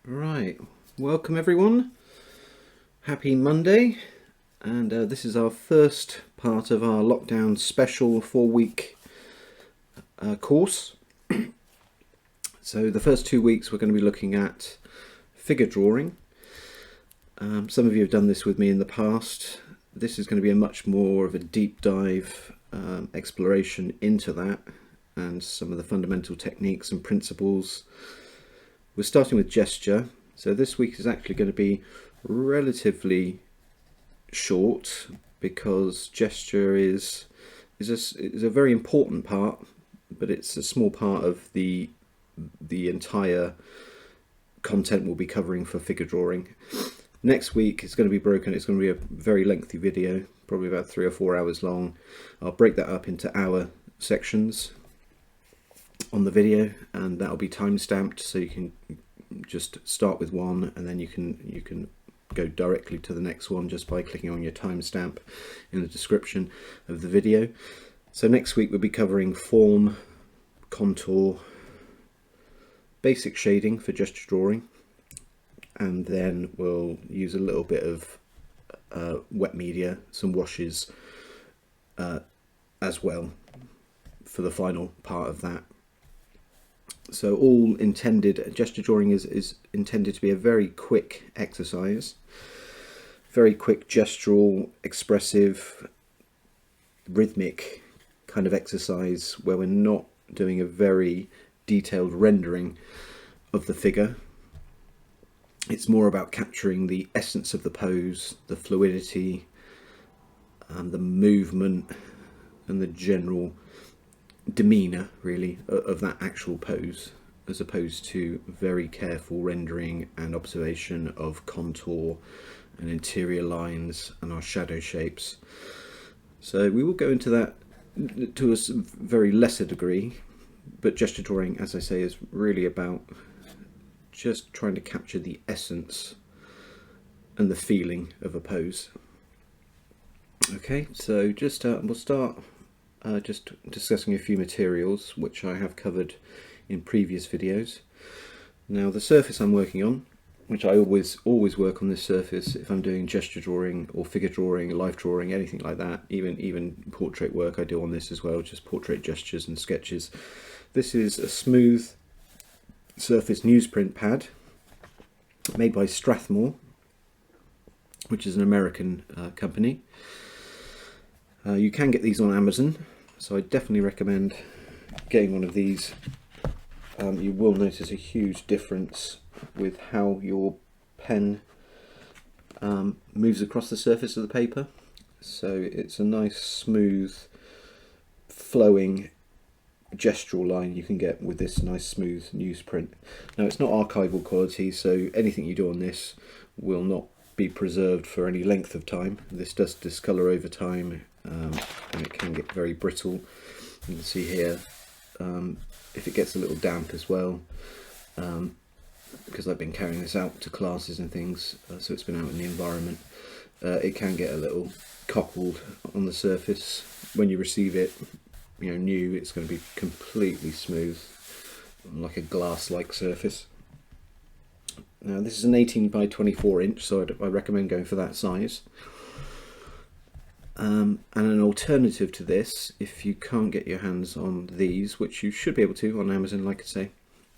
Right, welcome everyone. Happy Monday, and this is our first part of our lockdown special 4-week course. So the first 2 weeks we're going to be looking at figure drawing. Some of you have done this with me in the past. This is going to be a much more of a deep dive exploration into that and some of the fundamental techniques and principles. We're starting with gesture, so this week is actually going to be relatively short because gesture is a very important part, but it's a small part of the entire content we'll be covering for figure drawing. Next week it's going to be broken. It's going to be a very lengthy video, probably about 3 or 4 hours long. I'll break that up into hour sections on the video, and that'll be time stamped, so you can just start with one and then you can go directly to the next one just by clicking on your timestamp in the description of the video. So next week we'll be covering form, contour, basic shading for gesture drawing, and then we'll use a little bit of wet media, some washes as well for the final part of that. So all intended, gesture drawing is intended to be a very quick exercise, very quick gestural, expressive, rhythmic kind of exercise where we're not doing a very detailed rendering of the figure. It's more about capturing the essence of the pose, the fluidity, the movement and the general demeanour really of that actual pose, as opposed to very careful rendering and observation of contour and interior lines and our shadow shapes. So we will go into that to a very lesser degree, but gesture drawing, as I say, is really about just trying to capture the essence and the feeling of a pose. Okay, so just we'll start just discussing a few materials which I have covered in previous videos. Now the surface I'm working on, which I always work on this surface if I'm doing gesture drawing or figure drawing, life drawing, anything like that, even portrait work I do on this as well, just portrait gestures and sketches. This is a smooth surface newsprint pad made by Strathmore, which is an American company. You can get these on Amazon, so I definitely recommend getting one of these. You will notice a huge difference with how your pen moves across the surface of the paper. So it's a nice smooth flowing gestural line you can get with this nice smooth newsprint. Now it's not archival quality, so anything you do on this will not be preserved for any length of time. This does discolour over time, and it can get very brittle. You can see here if it gets a little damp as well, because I've been carrying this out to classes and things, so it's been out in the environment. It can get a little cockled on the surface. When you receive it, you know, new, it's going to be completely smooth, like a glass-like surface. Now this is an 18 by 24 inch, so I recommend going for that size. And an alternative to this, if you can't get your hands on these, which you should be able to on Amazon, like I say,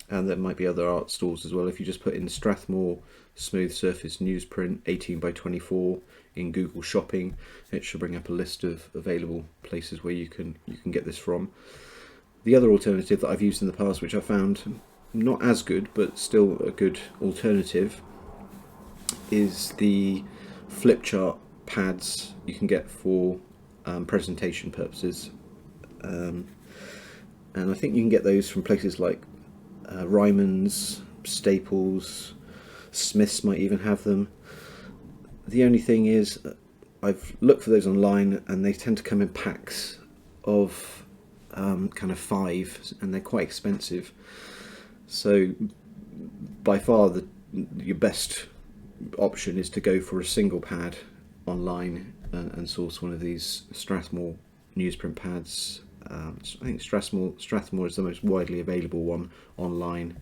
and there might be other art stores as well, if you just put in Strathmore smooth surface newsprint 18 by 24 in Google Shopping, it should bring up a list of available places where you can get this from. The other alternative that I've used in the past, which I found not as good but still a good alternative, is the Flipchart pads you can get for presentation purposes, and I think you can get those from places like Ryman's, Staples, Smith's might even have them. The only thing is, I've looked for those online and they tend to come in packs of kind of 5, and they're quite expensive. So by far your best option is to go for a single pad online and source one of these Strathmore newsprint pads. I think Strathmore is the most widely available one online.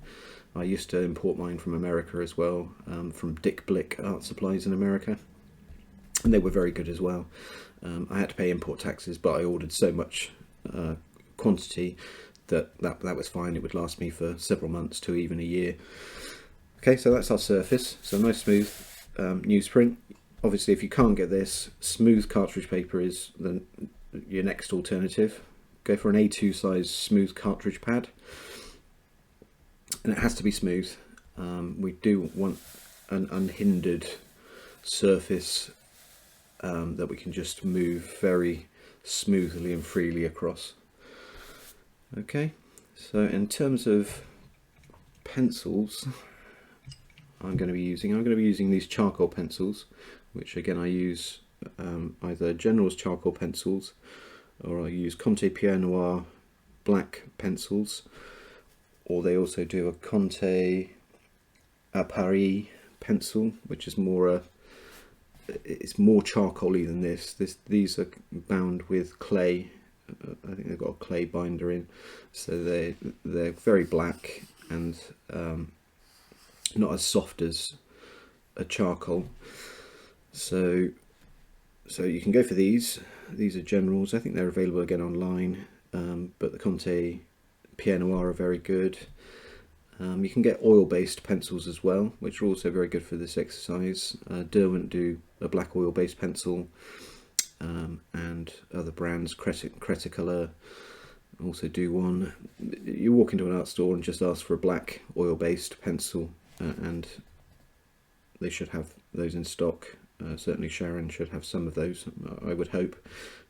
I used to import mine from America as well, from Dick Blick Art Supplies in America, and they were very good as well. I had to pay import taxes, but I ordered so much quantity that was fine. It would last me for several months to even a year. Okay, so that's our surface. So nice smooth newsprint. Obviously, if you can't get this, smooth cartridge paper is your next alternative. Go for an A2 size smooth cartridge pad, and it has to be smooth. We do want an unhindered surface that we can just move very smoothly and freely across. Okay, so in terms of pencils, I'm going to be using these charcoal pencils, which again I use either General's charcoal pencils, or I use Conte Pierre Noir black pencils, or they also do a Conte A Paris pencil, which is more it's more charcoaly than this. These are bound with clay. I think they've got a clay binder in, so they're very black and not as soft as a charcoal. So you can go for these. These are Generals. I think they're available again online, but the Conte Pierre Noir are very good. You can get oil-based pencils as well, which are also very good for this exercise. Derwent do a black oil-based pencil, and other brands, Cretacolor also do one. You walk into an art store and just ask for a black oil-based pencil, and they should have those in stock. Certainly Sharon should have some of those, I would hope.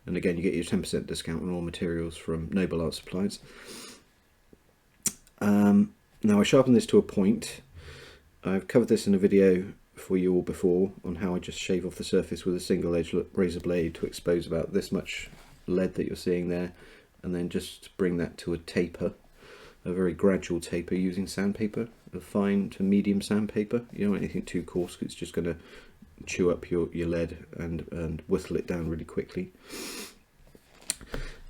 And again, you get your 10% discount on all materials from Noble Art Supplies. Now I sharpen this to a point. I've covered this in a video for you all before on how I just shave off the surface with a single edge razor blade to expose about this much lead that you're seeing there, and then just bring that to a taper, a very gradual taper using sandpaper, a fine to medium sandpaper. You don't want anything too coarse, 'cause it's just going to chew up your lead and whittle it down really quickly.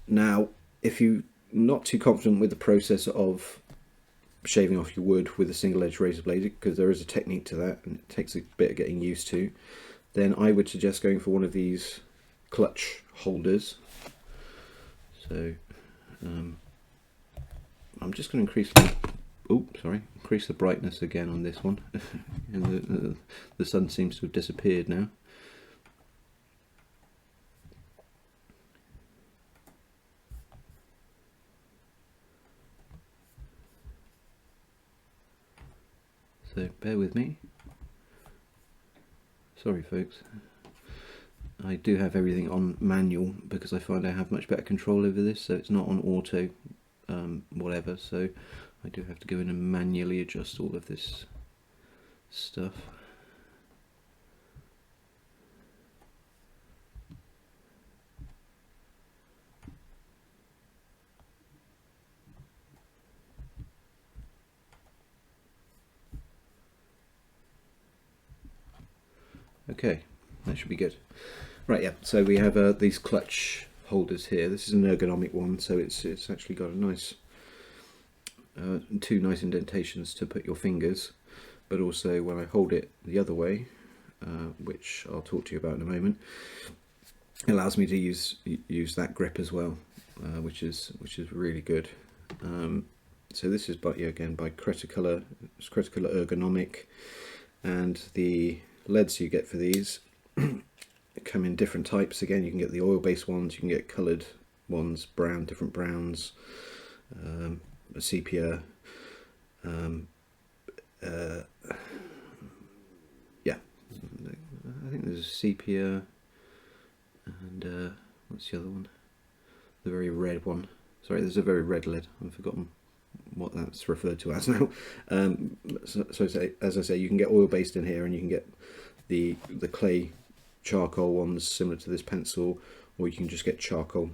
Now, if you're not too confident with the process of shaving off your wood with a single edge razor blade, because there is a technique to that and it takes a bit of getting used to, then I would suggest going for one of these clutch holders. So I'm just going to increase the brightness again on this one. And the sun seems to have disappeared now. So bear with me. Sorry folks. I do have everything on manual because I find I have much better control over this, so it's not on auto whatever, so I do have to go in and manually adjust all of this stuff. Okay, that should be good. Right, yeah, so we have these clutch holders here. This is an ergonomic one, so it's actually got a nice two nice indentations to put your fingers, but also when I hold it the other way, which I'll talk to you about in a moment, it allows me to use that grip as well, which is really good. So this is by Cretacolor. It's Cretacolor ergonomic, and the leads you get for these come in different types. Again, you can get the oil-based ones, you can get coloured ones, different browns, a sepia, yeah, I think there's a sepia, and what's the other one? The very red one. Sorry, there's a very red lead. I've forgotten what that's referred to as now. As I say, you can get oil-based in here, and you can get the clay charcoal ones similar to this pencil, or you can just get charcoal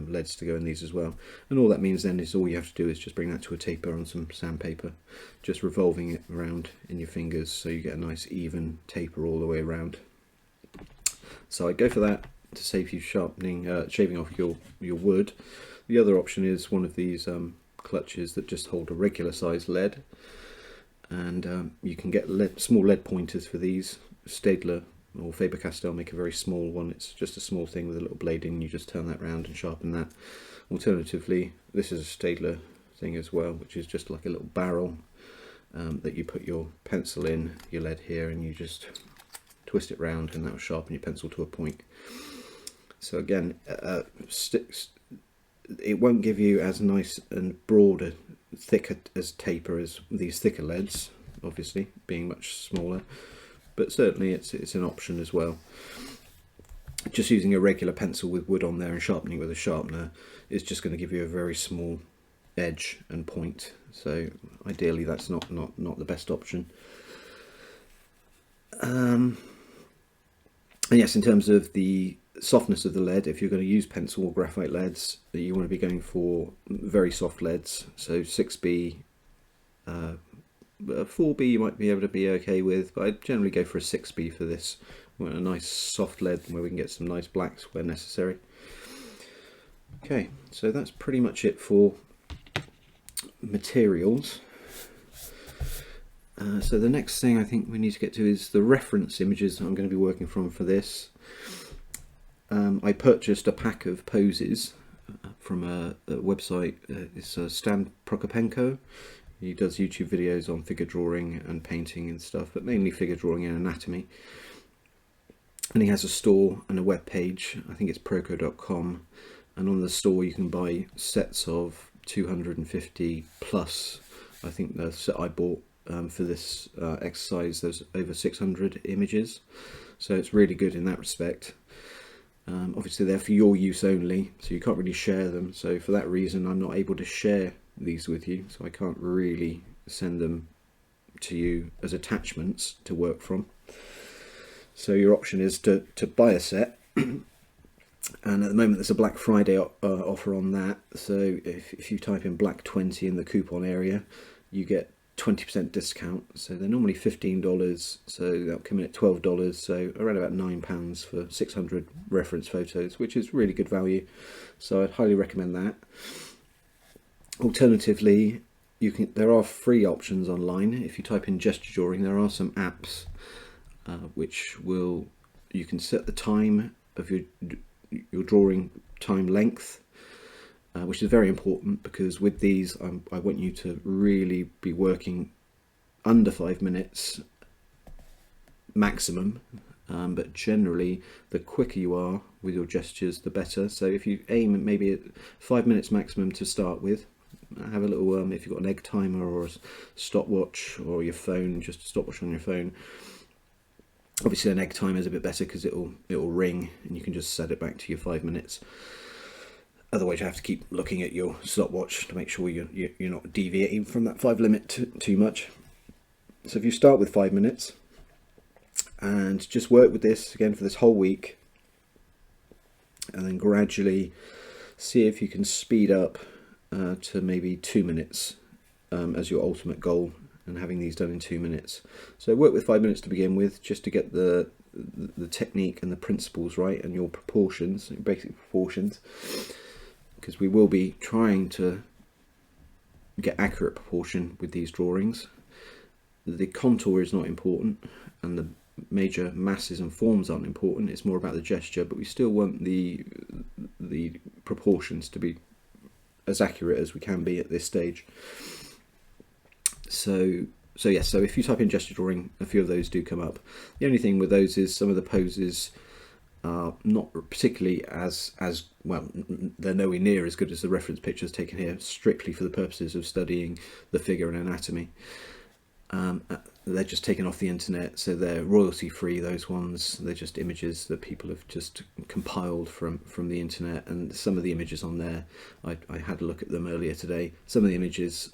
leads to go in these as well. And all that means then is all you have to do is just bring that to a taper on some sandpaper, just revolving it around in your fingers so you get a nice even taper all the way around. So I go for that to save you shaving off your wood. The other option is one of these clutches that just hold a regular size lead. and you can get small lead pointers for these. Staedtler or Faber-Castell make a very small one. It's just a small thing with a little blade in. You just turn that round and sharpen that. Alternatively, this is a Staedtler thing as well, which is just like a little barrel that you put your pencil in, your lead here, and you just twist it round, and that will sharpen your pencil to a point. So again, it won't give you as nice and broad, thicker as taper as these thicker leads, obviously being much smaller, but certainly it's an option as well. Just using a regular pencil with wood on there and sharpening with a sharpener is just going to give you a very small edge and point. So ideally that's not the best option. And yes, in terms of the softness of the lead, if you're going to use pencil or graphite leads, you want to be going for very soft leads. So 6B, 4B you might be able to be okay with, but I generally go for a 6B for this. We want a nice soft lead where we can get some nice blacks where necessary. Okay, so that's pretty much it for materials. So the next thing I think we need to get to is the reference images that I'm going to be working from for this. I purchased a pack of poses from a website. It's Stan Prokopenko. He does YouTube videos on figure drawing and painting and stuff, but mainly figure drawing and anatomy. And he has a store and a web page. I think it's proco.com, and on the store you can buy sets of 250 plus. I think the set I bought for this exercise, there's over 600 images, so it's really good in that respect. Obviously they're for your use only, so you can't really share them, so for that reason I'm not able to share these with you, so I can't really send them to you as attachments to work from. So your option is to buy a set, and at the moment there's a Black Friday offer on that, so if you type in Black 20 in the coupon area, you get 20% discount. So they're normally $15, so that'll come in at $12, so around about £9 for 600 reference photos, which is really good value, so I'd highly recommend that. Alternatively, there are free options online. If you type in gesture drawing, there are some apps which you can set the time of your drawing time length, which is very important, because with these I want you to really be working under 5 minutes maximum, but generally the quicker you are with your gestures the better. So if you aim maybe at 5 minutes maximum to start with, have a little if you've got an egg timer or a stopwatch or your phone, just a stopwatch on your phone. Obviously an egg timer is a bit better because it'll ring and you can just set it back to your 5 minutes. Otherwise you have to keep looking at your stopwatch to make sure you're not deviating from that 5 limit too much. So if you start with 5 minutes and just work with this again for this whole week, and then gradually see if you can speed up to maybe 2 minutes as your ultimate goal, and having these done in 2 minutes. So work with 5 minutes to begin with, just to get the technique and the principles right, and your proportions, basic proportions, because we will be trying to get accurate proportion with these drawings. The contour is not important, and the major masses and forms aren't important. It's more about the gesture, but we still want the proportions to be as accurate as we can be at this stage. So yes, so if you type in gesture drawing, a few of those do come up. The only thing with those is some of the poses are not particularly as well, they're nowhere near as good as the reference pictures taken here, strictly for the purposes of studying the figure and anatomy. They're just taken off the internet, so they're royalty free, those ones. They're just images that people have just compiled from the internet, and some of the images on there, I had a look at them earlier today. Some of the images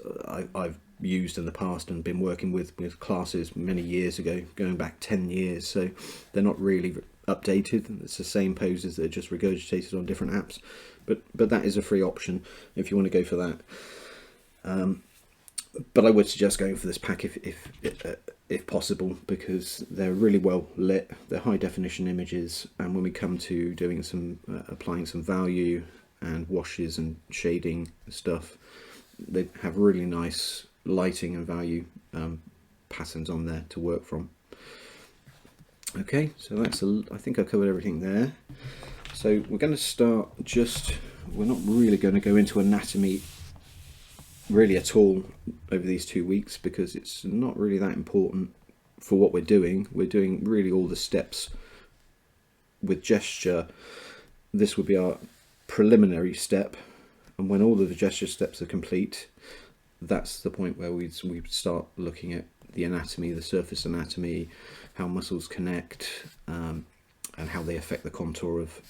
I've used in the past and been working with classes many years ago, going back 10 years, so they're not really updated. It's the same poses that are just regurgitated on different apps, but that is a free option if you want to go for that. But I would suggest going for this pack if possible, because they're really well lit, they're high definition images, and when we come to doing some applying some value and washes and shading stuff, they have really nice lighting and value patterns on there to work from. Okay, so that's I think I covered everything there. So we're going to start we're not really going to go into anatomy really at all over these 2 weeks, because it's not really that important for what we're doing. We're doing really all the steps with gesture. This would be our preliminary step, and when all of the gesture steps are complete, that's the point where we start looking at the anatomy, the surface anatomy, how muscles connect, and how they affect the contour of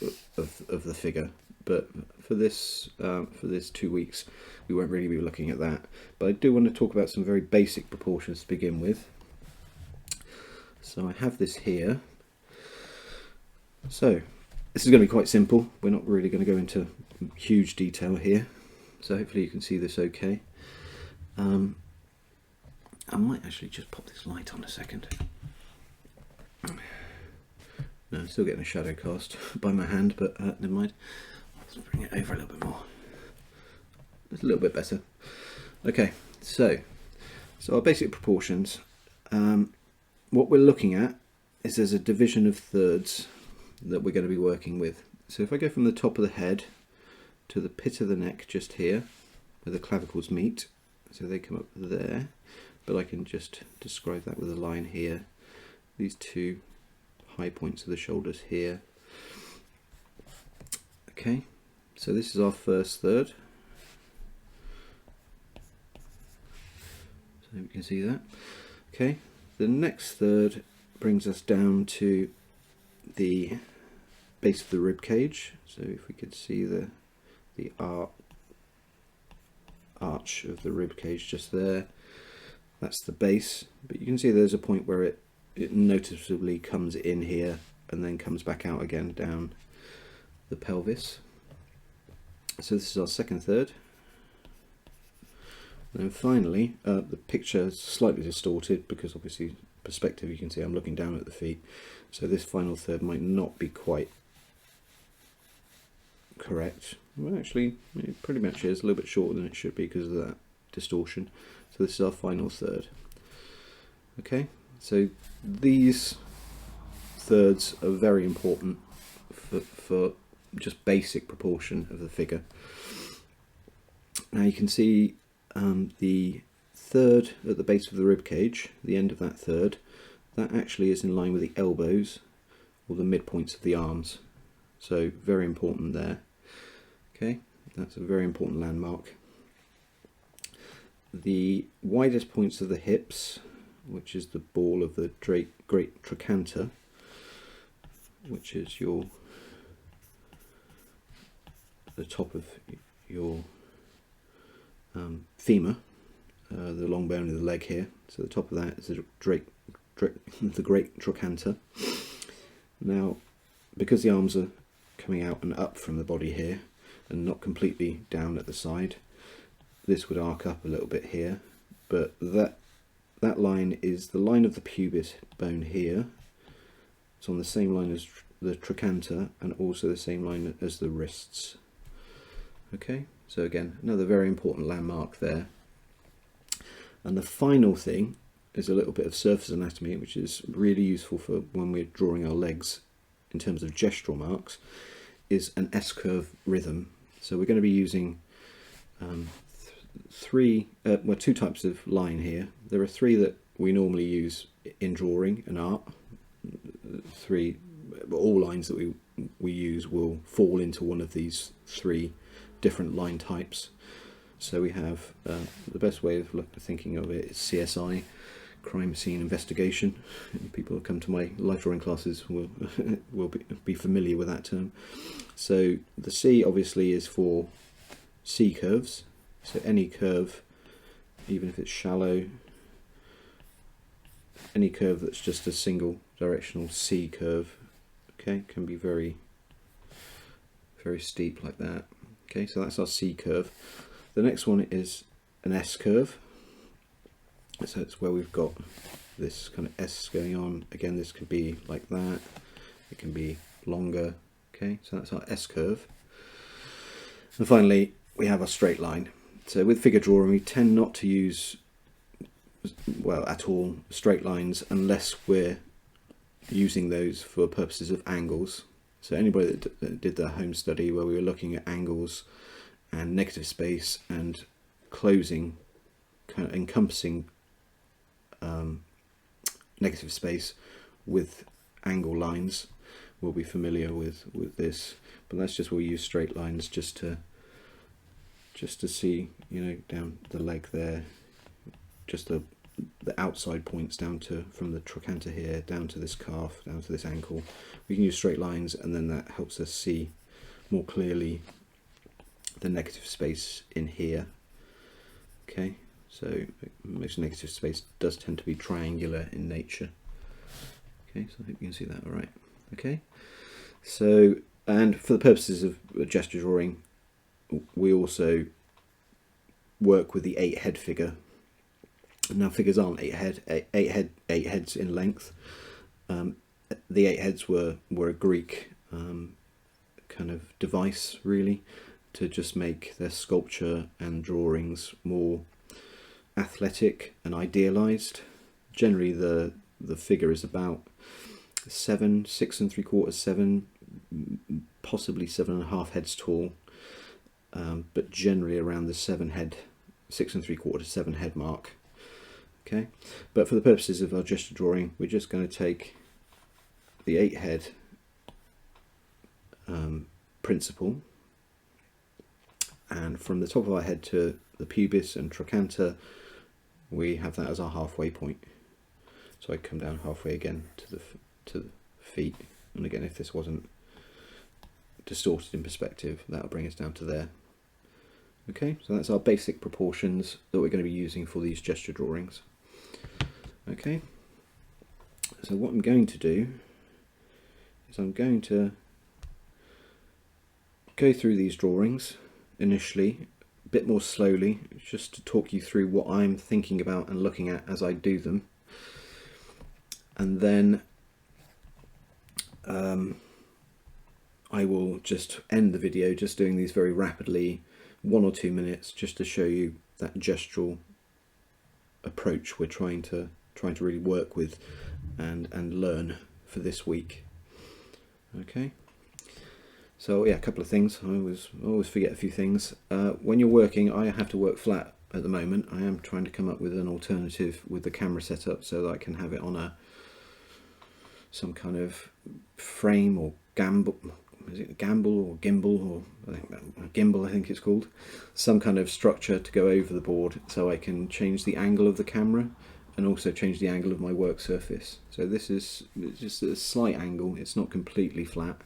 the figure. But for this 2 weeks, we won't really be looking at that. But I do want to talk about some very basic proportions to begin with. So I have this here. So this is going to be quite simple. We're not really going to go into huge detail here. So hopefully you can see this okay. I might actually just pop this light on a second. No, I'm still getting a shadow cast by my hand, but never mind. Let's bring it over a little bit more. It's a little bit better. Okay, so our basic proportions. What we're looking at is there's a division of thirds that we're going to be working with. So if I go from the top of the head to the pit of the neck, just here, where the clavicles meet, so they come up there, but I can just describe that with a line here. These two high points of the shoulders here. Okay, so this is our first third. So you can see that. Okay, the next third brings us down to the base of the rib cage. So if we could see the arch of the rib cage just there, that's the base. But you can see there's a point where it noticeably comes in here and then comes back out again down the pelvis. So this is our second third. And then finally, the picture is slightly distorted because obviously perspective, you can see I'm looking down at the feet, so this final third might not be quite correct. Well, actually it pretty much is a little bit shorter than it should be because of that distortion. So this is our final third. Okay, so these thirds are very important for just basic proportion of the figure. Now you can see the third at the base of the rib cage, the end of that third, that actually is in line with the elbows or the midpoints of the arms. So very important there. Okay, that's a very important landmark. The widest points of the hips, which is the ball of the great trochanter, which is the top of your femur, the long bone of the leg here. So the top of that is the great trochanter. Now, because the arms are coming out and up from the body here and not completely down at the side, this would arc up a little bit here, but that line is the line of the pubis bone here. It's on the same line as the trochanter and also the same line as the wrists. Okay, so again, another very important landmark there. And the final thing is a little bit of surface anatomy, which is really useful for when we're drawing our legs in terms of gestural marks, is an S-curve rhythm. So we're going to be using two types of line here. There are three that we normally use in drawing and art. All lines that we use will fall into one of these three different line types. So we have the best way of thinking of it is CSI, crime scene investigation. People who come to my life drawing classes will be familiar with that term. So the C obviously is for C curves. So any curve, even if it's shallow, any curve that's just a single directional C curve, okay, can be very, very steep like that. Okay, so that's our C curve. The next one is an S curve. So it's where we've got this kind of S going on. Again, this could be like that. It can be longer. Okay, so that's our S curve. And finally, we have our straight line. So with figure drawing, we tend not to use well, at all, straight lines, unless we're using those for purposes of angles. So anybody that did the home study where we were looking at angles and negative space and closing, kind of encompassing negative space with angle lines, will be familiar with this. But that's just where we use straight lines just to see, you know, down the leg there, just the outside points down to, from the trochanter here down to this calf, down to this ankle. We can use straight lines, and then that helps us see more clearly the negative space in here. Okay, so most negative space does tend to be triangular in nature. Okay, so I hope you can see that all right. Okay, so, and for the purposes of gesture drawing, we also work with the 8 head figure. Now figures aren't 8 heads in length. The 8 heads were a Greek kind of device, really, to just make their sculpture and drawings more athletic and idealized. Generally the figure is about 7, 6 3/4, 7, possibly 7.5 heads tall, but generally around the 7 head, 6 3/4 to 7 head mark. Okay, but for the purposes of our gesture drawing, we're just going to take the 8 head principle, and from the top of our head to the pubis and trochanter, we have that as our halfway point. So I come down halfway again to the feet, and again, if this wasn't distorted in perspective, that'll bring us down to there. Okay, so that's our basic proportions that we're going to be using for these gesture drawings. Okay, so what I'm going to do is I'm going to go through these drawings initially a bit more slowly, just to talk you through what I'm thinking about and looking at as I do them, and then I will just end the video just doing these very rapidly, 1 or 2 minutes, just to show you that gestural approach we're trying to really work with and learn for this week. Okay, so yeah, a couple of things. I always forget a few things. When you're working, I have to work flat at the moment. I am trying to come up with an alternative with the camera setup so that I can have it on some kind of frame or gimbal, I think it's called, some kind of structure to go over the board so I can change the angle of the camera and also change the angle of my work surface. So this is just a slight angle, it's not completely flat,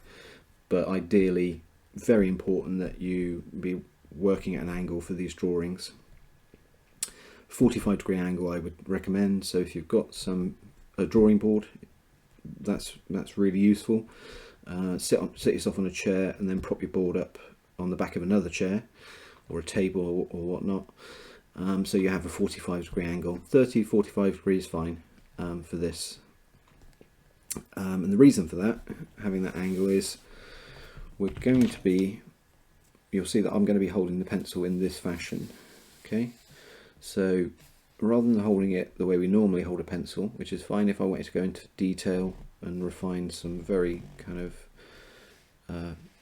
but ideally very important that you be working at an angle for these drawings. 45-degree angle I would recommend, so if you've got a drawing board, that's really useful. Sit yourself on a chair and then prop your board up on the back of another chair or a table or whatnot, so you have a 45-degree angle. 30-45 degrees is fine for this, and the reason for that, having that angle, is we're going to be, you'll see that I'm going to be holding the pencil in this fashion. Okay, so rather than holding it the way we normally hold a pencil, which is fine if I wanted to go into detail and refine some very kind of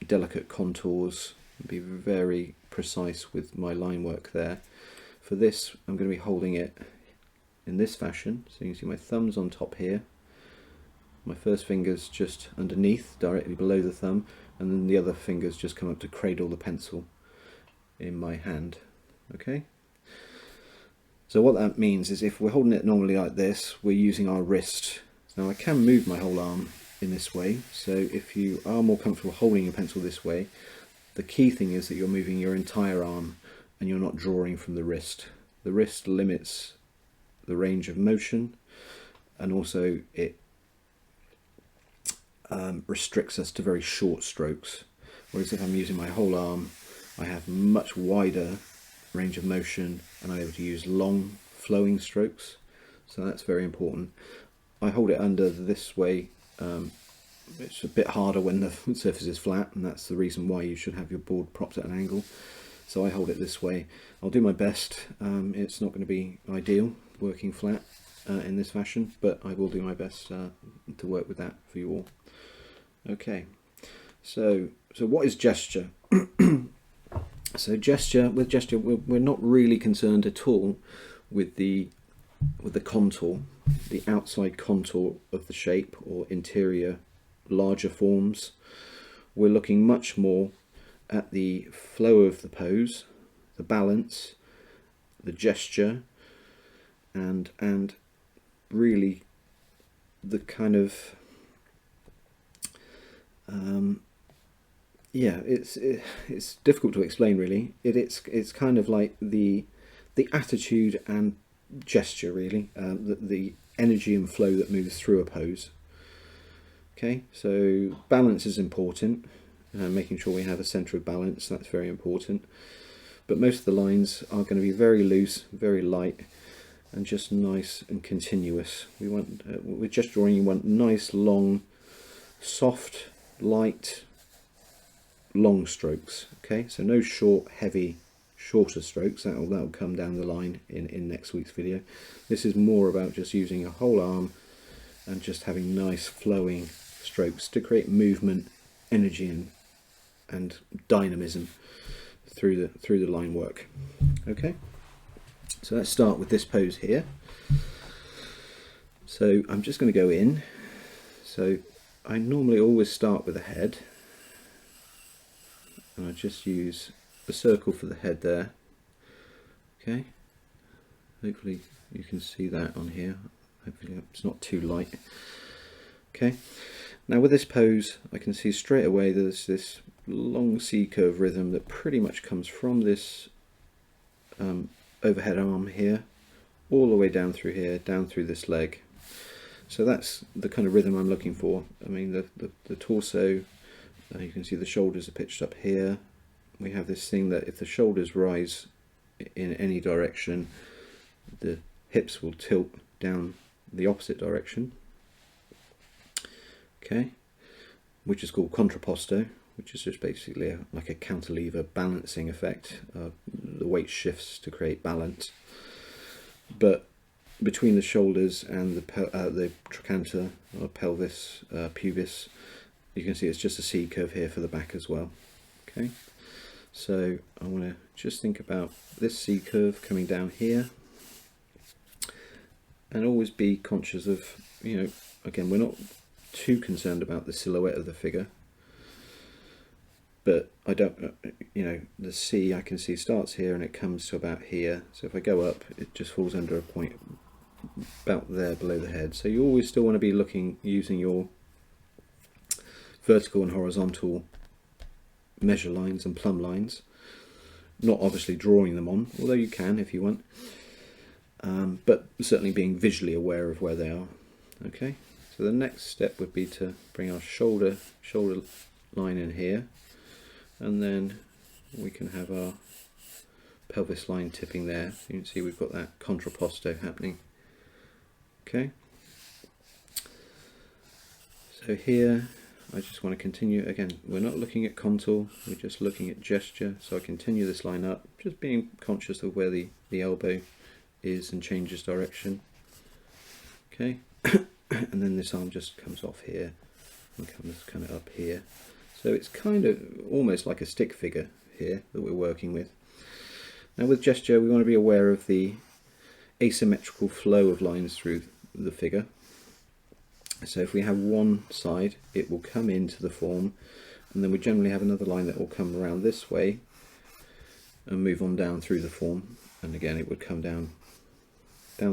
delicate contours, be very precise with my line work there. For this, I'm going to be holding it in this fashion, so you can see my thumb's on top here, my first finger's just underneath, directly below the thumb, and then the other fingers just come up to cradle the pencil in my hand. Okay, so what that means is if we're holding it normally like this, we're using our wrist. Now I can move my whole arm in this way, so if you are more comfortable holding your pencil this way, the key thing is that you're moving your entire arm and you're not drawing from the wrist. The wrist limits the range of motion, and also it restricts us to very short strokes, whereas if I'm using my whole arm, I have much wider range of motion and I'm able to use long flowing strokes, so that's very important. I hold it under this way. It's a bit harder when the surface is flat, and that's the reason why you should have your board propped at an angle. So I hold it this way. I'll do my best. It's not going to be ideal, working flat in this fashion, but I will do my best to work with that for you all. Okay, so what is gesture? So with gesture, we're not really concerned at all with the contour, the outside contour of the shape or interior larger forms. We're looking much more at the flow of the pose, the balance, the gesture, and really the kind of it's difficult to explain really. It's kind of like the attitude and gesture really, the energy and flow that moves through a pose. Okay, so balance is important, making sure we have a centre of balance, that's very important. But most of the lines are going to be very loose, very light, and just nice and continuous. We want, with gesture drawing, you want nice, long, soft, light, long strokes. Okay, so no short, heavy, shorter strokes. That'll come down the line in next week's video. This is more about just using a whole arm and just having nice flowing strokes to create movement, energy, and dynamism through the line work. Okay, so let's start with this pose here. So I'm just going to go in. So I normally always start with the head, and I just use a circle for the head there. Okay, hopefully you can see that on here. Hopefully it's not too light. Okay, now with this pose I can see straight away there's this long C curve rhythm that pretty much comes from this overhead arm here all the way down through here, down through this leg. So that's the kind of rhythm I'm looking for. I mean the torso, you can see the shoulders are pitched up here. We have this thing that if the shoulders rise in any direction, the hips will tilt down the opposite direction. Okay, which is called contrapposto, which is just basically like a cantilever balancing effect. The weight shifts to create balance, but between the shoulders and the trochanter or pelvis, pubis, you can see it's just a C curve here for the back as well. Okay, so I want to just think about this C curve coming down here, and always be conscious of, you know, again, we're not too concerned about the silhouette of the figure, but I don't, you know, the C I can see starts here and it comes to about here. So if I go up, it just falls under a point about there below the head. So you always still want to be looking, using your vertical and horizontal measure lines and plumb lines, not obviously drawing them on, although you can if you want, but certainly being visually aware of where they are. Okay, so the next step would be to bring our shoulder line in here, and then we can have our pelvis line tipping there. You can see we've got that contrapposto happening. Okay, so here I just want to continue. Again, we're not looking at contour, we're just looking at gesture. So I continue this line up, just being conscious of where the elbow is and changes direction. Okay, and then this arm just comes off here and comes kind of up here. So it's kind of almost like a stick figure here that we're working with. Now with gesture, we want to be aware of the asymmetrical flow of lines through the figure. So if we have one side, it will come into the form, and then we generally have another line that will come around this way and move on down through the form, and again it would come down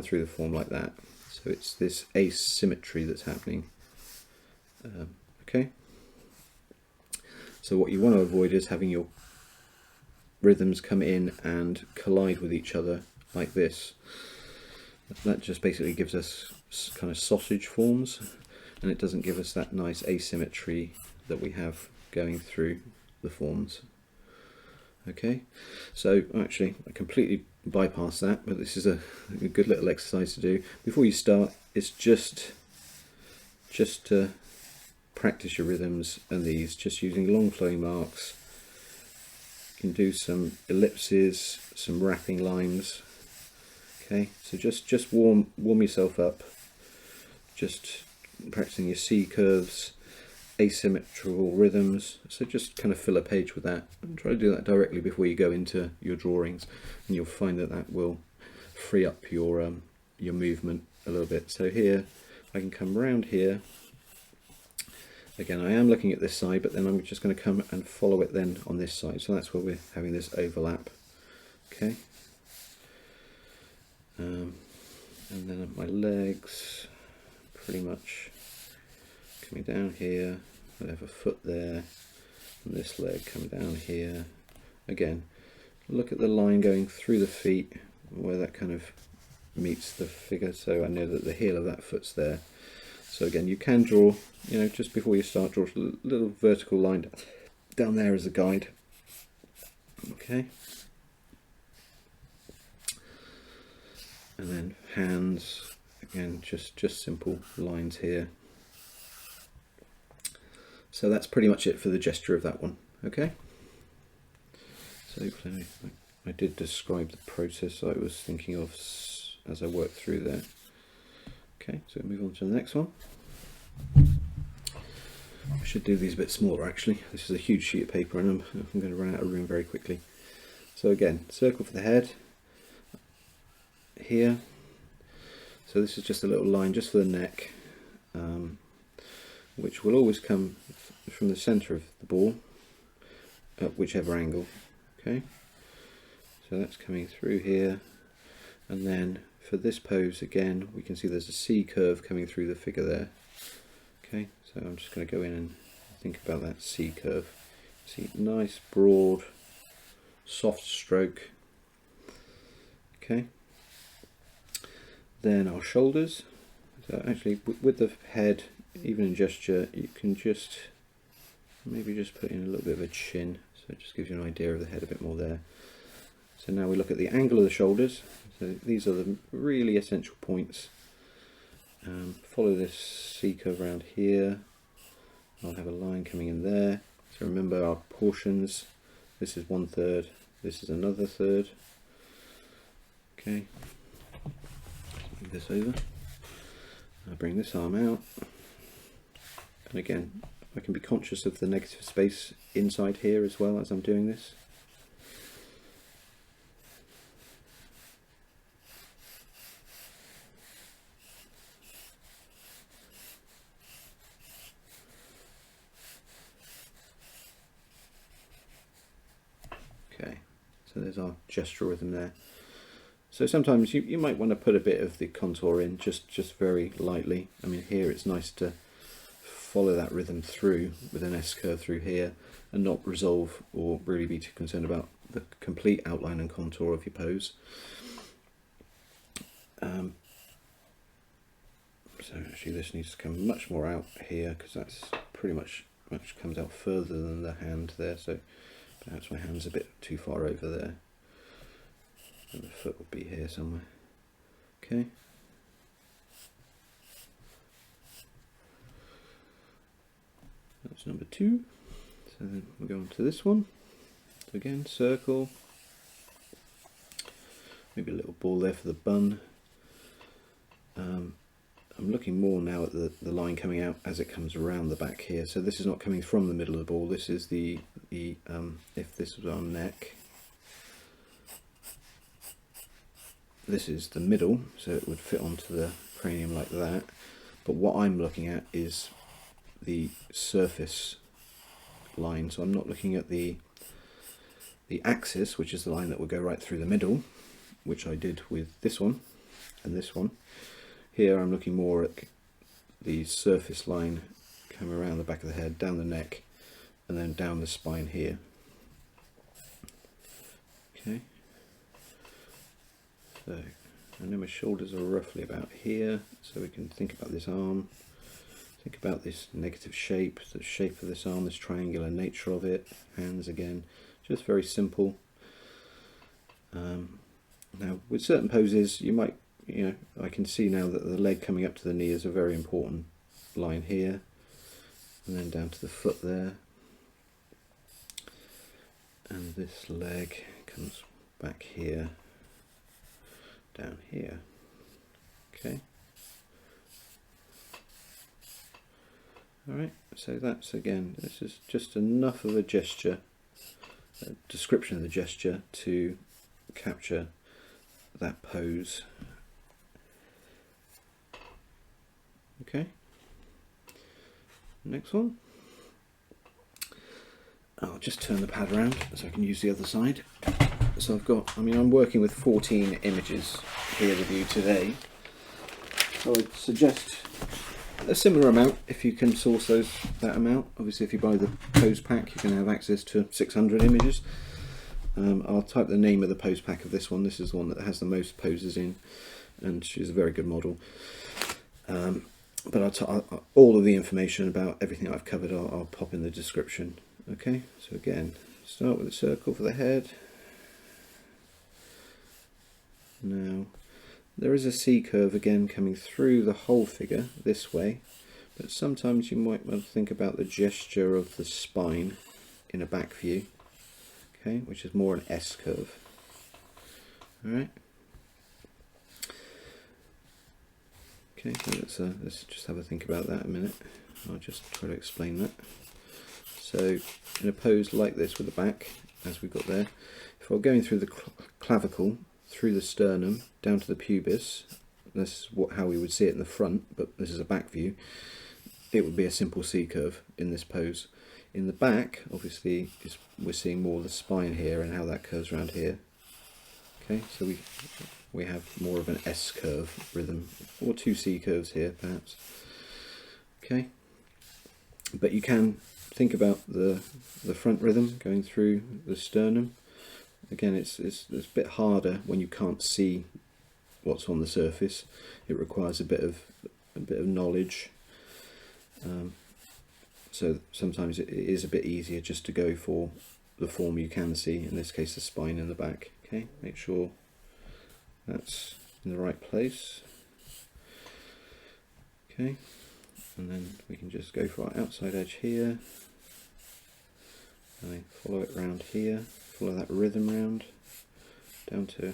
through the form like that. So it's this asymmetry that's happening. Okay, so what you want to avoid is having your rhythms come in and collide with each other like this. That just basically gives us kind of sausage forms, and it doesn't give us that nice asymmetry that we have going through the forms. Okay, so actually I completely bypassed that, but this is a good little exercise to do before you start. It's just to practice your rhythms and these, just using long flowing marks. You can do some ellipses, some wrapping lines. Okay, so just warm yourself up, just practicing your C curves, asymmetrical rhythms. So just kind of fill a page with that, and try to do that directly before you go into your drawings, and you'll find that that will free up your movement a little bit. So here I can come around here. Again, I am looking at this side, but then I'm just going to come and follow it then on this side. So that's where we're having this overlap. Okay. And then my legs, pretty much coming down here. I have a foot there, and this leg coming down here. Again, look at the line going through the feet, where that kind of meets the figure. So I know that the heel of that foot's there. So again, you can draw, you know, just before you start, draw a little vertical line down there as a guide. Okay. And then hands, again, just simple lines here. So that's pretty much it for the gesture of that one. Okay. So hopefully I did describe the process I was thinking of as I worked through there. Okay, so move on to the next one. I should do these a bit smaller actually. This is a huge sheet of paper and I'm going to run out of room very quickly. So again, circle for the head here. So this is just a little line just for the neck, which will always come from the centre of the ball at whichever angle. Okay, so that's coming through here, and then for this pose again we can see there's a C curve coming through the figure there. Okay, so I'm just going to go in and think about that C curve. See, nice broad soft stroke. Okay, then our shoulders. So actually with the head, even in gesture, you can just maybe just put in a little bit of a chin, so it just gives you an idea of the head a bit more there. So now we look at the angle of the shoulders. So these are the really essential points. Follow this C curve around here. I'll have a line coming in there. So remember our proportions. This is 1/3. This is another third. Okay. Move this over. I'll bring this arm out. And again, I can be conscious of the negative space inside here as well as I'm doing this. Okay, so there's our gesture rhythm there. So sometimes you might want to put a bit of the contour in, just very lightly. I mean, here it's nice to follow that rhythm through with an S curve through here and not resolve or really be too concerned about the complete outline and contour of your pose. So actually this needs to come much more out here, because that's pretty much comes out further than the hand there, so perhaps my hand's a bit too far over there, and the foot would be here somewhere. Okay. That's number 2. So then we'll go on to this one. So again, circle. Maybe a little ball there for the bun. I'm looking more now at the line coming out as it comes around the back here. So this is not coming from the middle of the ball. This is if this was our neck, this is the middle, so it would fit onto the cranium like that. But what I'm looking at is the surface line, so I'm not looking at the axis, which is the line that will go right through the middle, which I did with this one and this one. Here I'm looking more at the surface line coming around the back of the head, down the neck, and then down the spine here. Okay, so I know my shoulders are roughly about here, so we can think about this arm. Think about this negative shape, the shape of this arm, this triangular nature of it. Hands again, just very simple. Now with certain poses you might, I can see now that the leg coming up to the knee is a very important line here, and then down to the foot there, and this leg comes back here down here. Okay. Alright, so that's, again, this is just enough of a gesture, a description of the gesture to capture that pose. Okay, next one. I'll just turn the pad around so I can use the other side. So I've got, I'm working with 14 images here with you today. So I'd suggest a similar amount if you can source that amount. Obviously if you buy the pose pack you can have access to 600 images. I'll type the name of the pose pack of this one. This is the one that has the most poses in, and she's a very good model. But all of the information about everything I've covered I'll pop in the description. Okay, so again, start with a circle for the head. Now, there is a C-curve again coming through the whole figure this way, but sometimes you might want to think about the gesture of the spine in a back view, okay, which is more an S-curve. Alright. Okay, so let's just have a think about that a minute. I'll just try to explain that. So, in a pose like this with the back, as we've got there, if we're going through the clavicle, through the sternum, down to the pubis, this is how we would see it in the front, but this is a back view, it would be a simple C-curve in this pose. In the back, obviously, we're seeing more of the spine here and how that curves around here. Okay, so we have more of an S-curve rhythm, or two C-curves here, perhaps. Okay, but you can think about the front rhythm going through the sternum. Again, it's a bit harder when you can't see what's on the surface. It requires a bit of knowledge. So sometimes it is a bit easier just to go for the form you can see. In this case, the spine in the back. Okay, make sure that's in the right place. Okay, and then we can just go for our outside edge here. And then follow it round here. Follow that rhythm round down to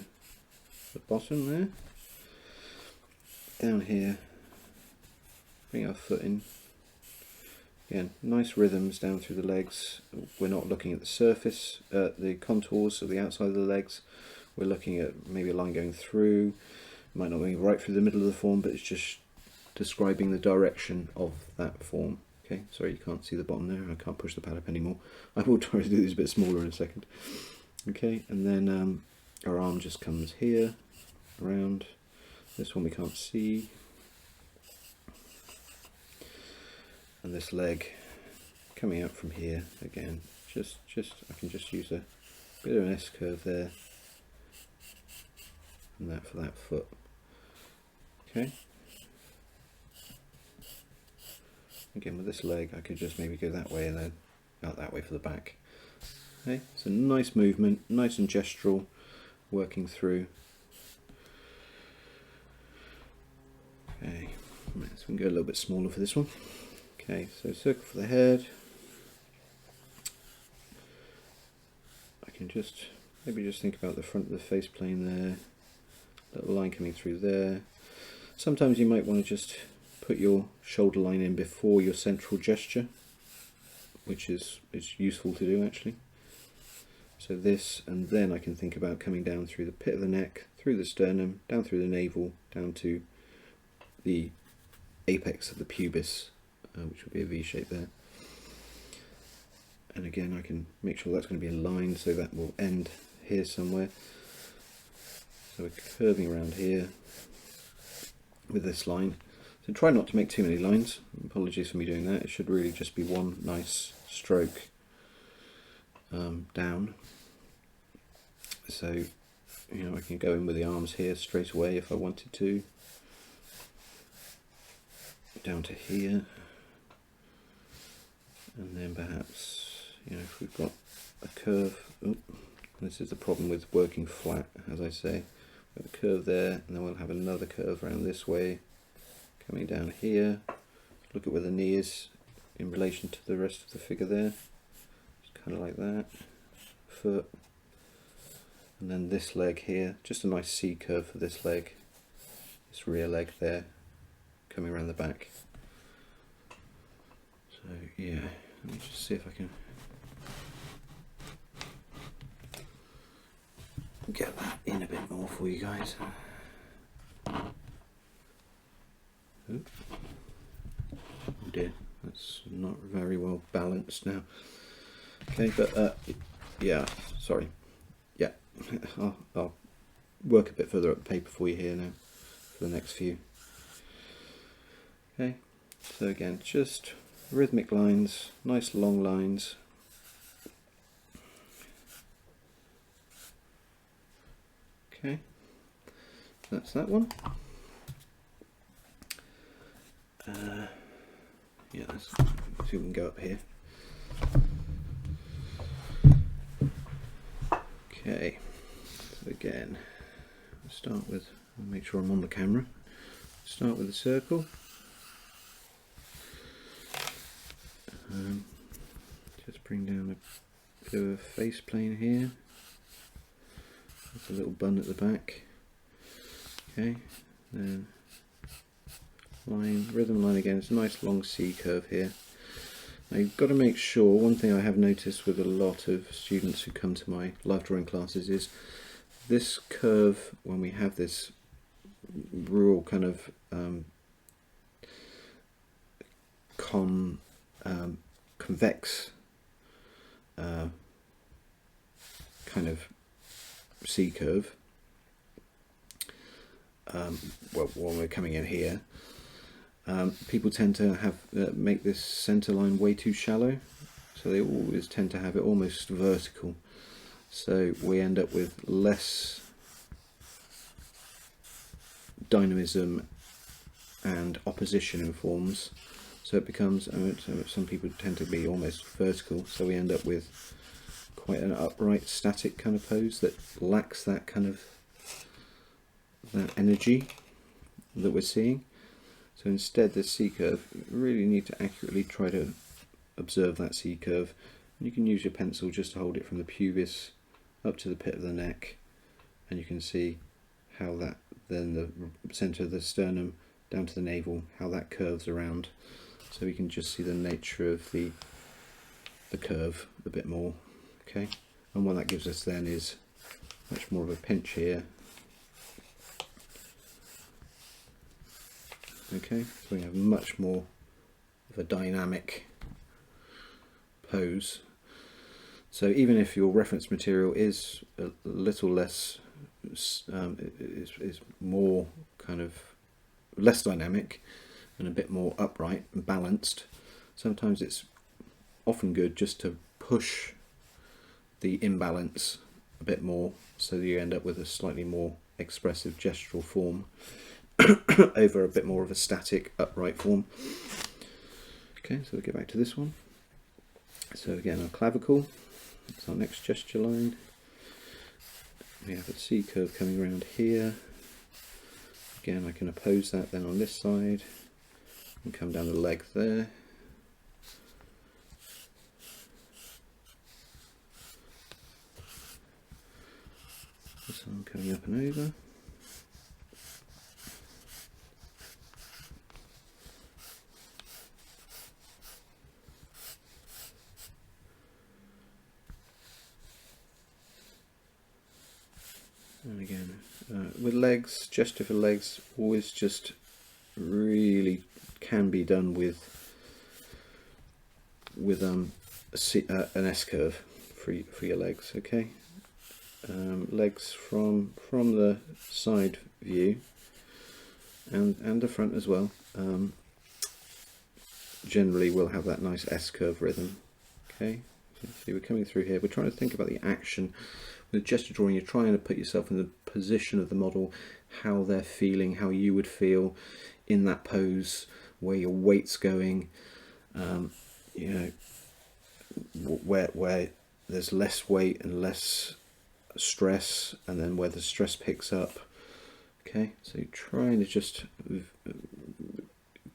the bottom there. Down here, bring our foot in. Again, nice rhythms down through the legs. We're not looking at the surface, the contours of the outside of the legs. We're looking at maybe a line going through. It might not be right through the middle of the form, but it's just describing the direction of that form. Okay, sorry you can't see the bottom there. I can't push the pad up anymore. I will try to do this a bit smaller in a second. Okay, and then our arm just comes here, around. This one we can't see. And this leg coming out from here again. I can just use a bit of an S-curve there. And that for that foot. Okay. Again, with this leg, I could just maybe go that way and then out that way for the back. Okay, it's a nice movement, nice and gestural, working through. Okay, right, so we can go a little bit smaller for this one. Okay, so circle for the head. I can maybe just think about the front of the face plane there. Little line coming through there. Sometimes you might want to just put your shoulder line in before your central gesture, which is useful to do actually. So this, and then I can think about coming down through the pit of the neck, through the sternum, down through the navel, down to the apex of the pubis, which will be a V shape there. And again, I can make sure that's going to be aligned, so that will end here somewhere. So we're curving around here with this line. So try not to make too many lines. Apologies for me doing that. It should really just be one nice stroke down. So, I can go in with the arms here straight away if I wanted to. Down to here. And then perhaps, if we've got a curve. Oh, this is the problem with working flat, as I say. We have a curve there, and then we'll have another curve around this way. Coming down here, look at where the knee is in relation to the rest of the figure there. Just kind of like that. Foot. And then this leg here, just a nice C curve for this leg, this rear leg there, coming around the back. So yeah, let me just see if I can get that in a bit more for you guys. Oop. Oh dear, that's not very well balanced now. Okay, but yeah, sorry. Yeah, I'll work a bit further up the paper for you here now for the next few. Okay, so again, just rhythmic lines, nice long lines. Okay, that's that one. Yeah, let's see if we can go up here. Okay, so again, I'll start with, I'll make sure I'm on the camera. Start with a circle. Just bring down a bit of a face plane here. There's a little bun at the back. Okay, then line, rhythm line again. It's a nice long C curve here. Now you've got to make sure, one thing I have noticed with a lot of students who come to my live drawing classes is this curve, when we have this real kind of convex kind of C curve, well, when we're coming in here, people tend to have make this center line way too shallow, so they always tend to have it almost vertical, so we end up with less dynamism and opposition in forms, so it becomes, some people tend to be almost vertical, so we end up with quite an upright static kind of pose that lacks that kind of that energy that we're seeing. So instead, this C curve, you really need to accurately try to observe that C curve. You can use your pencil just to hold it from the pubis up to the pit of the neck, and you can see how that, then the centre of the sternum down to the navel, how that curves around. So we can just see the nature of the curve a bit more. Okay, and what that gives us then is much more of a pinch here. Okay, so we have much more of a dynamic pose. So even if your reference material is a little less, is more kind of less dynamic and a bit more upright and balanced, sometimes it's often good just to push the imbalance a bit more, so that you end up with a slightly more expressive gestural form over a bit more of a static upright form. Okay, so we'll get back to this one. So again, our clavicle, that's our next gesture line. We have a C curve coming around here. Again, I can oppose that then on this side and come down the leg there. This one coming up and over. And again, with legs, gesture for legs, always just really can be done with an S curve for your legs. Okay, legs from the side view and the front as well. Generally, will have that nice S curve rhythm. Okay, so see, we're coming through here. We're trying to think about the action. With gesture drawing, you're trying to put yourself in the position of the model, how they're feeling, how you would feel in that pose, where your weight's going, you know, where there's less weight and less stress, and then where the stress picks up. Okay, so you're trying to just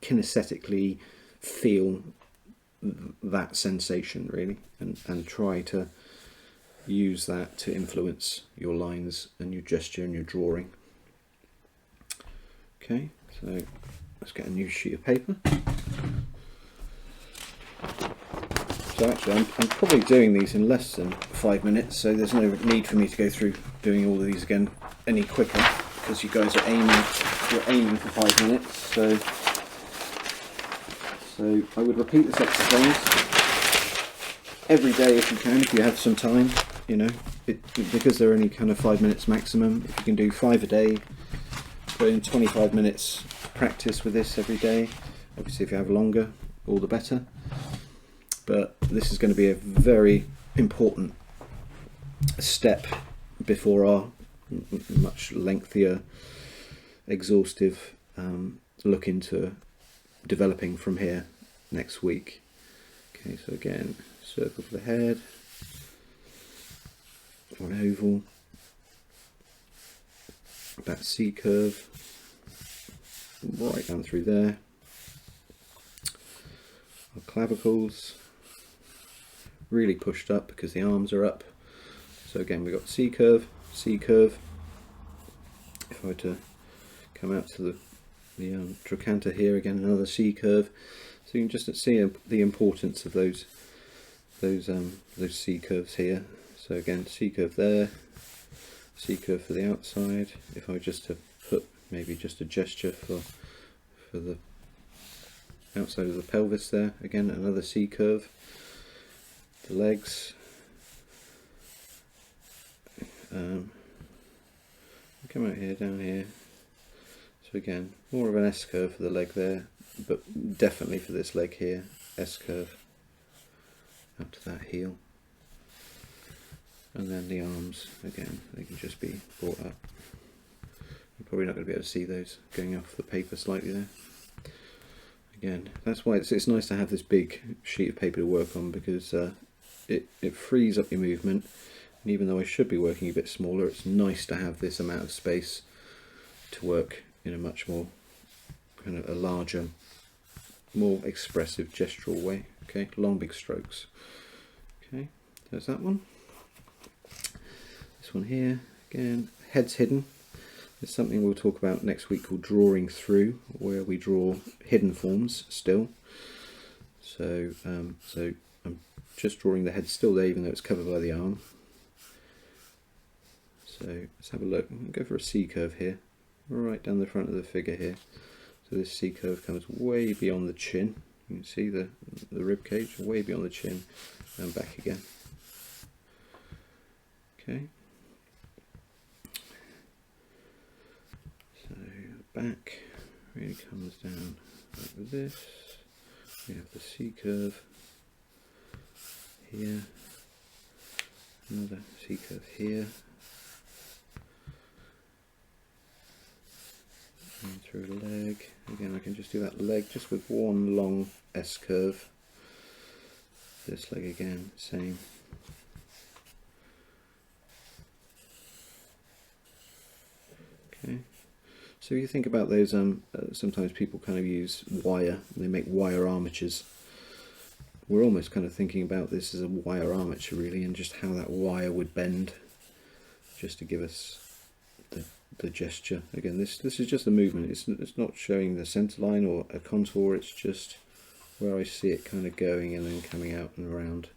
kinesthetically feel that sensation really, and try to use that to influence your lines and your gesture and your drawing. Okay, so let's get a new sheet of paper. So actually I'm probably doing these in less than 5 minutes, so there's no need for me to go through doing all of these again any quicker, because you guys are aiming for 5 minutes. So I would repeat this exercise every day if you can, if you have some time, you know, because they're only kind of 5 minutes maximum. If you can do 5 a day, put in 25 minutes practice with this every day. Obviously if you have longer, all the better. But this is going to be a very important step before our much lengthier, exhaustive look into developing from here next week. Okay, so again, circle for the head, or an oval, that C curve, right down through there, our clavicles, really pushed up because the arms are up. So again, we've got C curve, C curve. If I were to come out to the trochanter here, again another C curve. So you can just see the importance of those C curves here. So again, C curve there, C curve for the outside. If I were just to put maybe just a gesture for the outside of the pelvis there, again another C curve. The legs, come out here, down here. So again, more of an S curve for the leg there, but definitely for this leg here, S curve up to that heel. And then the arms, again, they can just be brought up. You're probably not going to be able to see those going off the paper slightly there. Again, that's why it's nice to have this big sheet of paper to work on, because it frees up your movement, and even though I should be working a bit smaller, it's nice to have this amount of space to work in a much more kind of a larger, more expressive gestural way. Okay, long big strokes. Okay, there's that one. This one here, again, head's hidden. There's something we'll talk about next week called drawing through, where we draw hidden forms still. So I'm just drawing the head still there, even though it's covered by the arm. So let's have a look. I'll go for a C curve here, right down the front of the figure here. So this C curve comes way beyond the chin. You can see the rib cage way beyond the chin, and back again. Okay. So the back really comes down over this. We have the C curve here, another C curve here, and through the leg. Again, I can just do that leg just with one long S curve. This leg again, same. Okay. So you think about those, sometimes people kind of use wire, they make wire armatures. We're almost kind of thinking about this as a wire armature really, and just how that wire would bend, just to give us the gesture. Again, this is just a movement, it's not showing the centre line or a contour, it's just where I see it kind of going and then coming out and around.